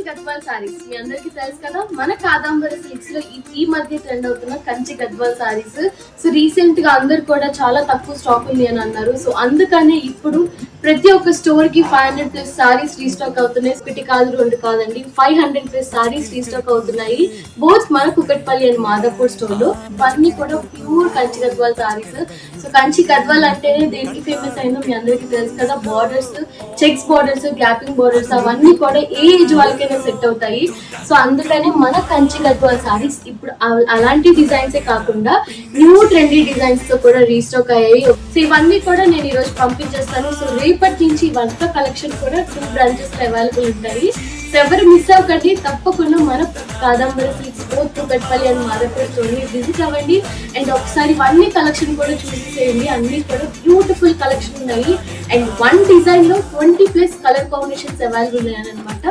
గద్వాల్ సారీస్ మీ అందరికి తెలుసు కదా. మన కాదంబరి సిల్క్స్ లో ఈ మధ్య ట్రెండ్ అవుతున్న కంచి గద్వాల్ సారీస్. సో రీసెంట్ గా అందరు కూడా చాలా తక్కువ స్టాక్ ఉంది అని అన్నారు. సో అందుకనే ఇప్పుడు ప్రతి ఒక్క స్టోర్ కి 500+ సారీస్ రీస్టాక్ అవుతున్నాయి. ఒకటి కాదు రెండు కాదండి, 500+ సారీస్ రీస్టాక్ అవుతున్నాయి. బోత్ మన కుకట్పల్లి అండ్ మాదాపూర్ స్టోర్ లో. ఇవన్నీ కూడా ప్యూర్ కంచి గద్వాల్ సారీస్. సో కంచి గద్వాల్ అంటేనే దేనికి ఫేమస్ అయిందో మీ అందరికి తెలుసు కదా. Borders, checks borders, gaping borders అవన్నీ కూడా ఏ ఏజ్ వాళ్ళకైనా సెట్ అవుతాయి. సో అందుకనే మన కంచి గద్వాల్ సారీస్ ఇప్పుడు అలాంటి డిజైన్స్ కాకుండా న్యూ ట్రెండీ డిజైన్స్ తో కూడా రీస్టాక్ అయ్యాయి. సో ఇవన్నీ కూడా నేను ఈ రోజు పంపించేస్తాను. సో రేపటి నుంచి ఇవంతా కలెక్షన్ కూడా 2 బ్రాంచెస్ లో అవైలబుల్ ఉంటాయి. సో ఎవరు మిస్ అవ్వకండి, తప్పకుండా మన Kadambari silks both Kukatpally and Madhapur store ని విజిట్ అవ్వండి. అండ్ ఒకసారి ఇవన్నీ కలెక్షన్ కూడా చూసేయండి. అన్ని కూడా బ్యూటిఫుల్ కలెక్షన్ ఉన్నాయి. అండ్ 1 డిజైన్ లో 20+ కలర్ కాంబినేషన్స్ అవైలబుల్ ఉన్నాయన్నమాట.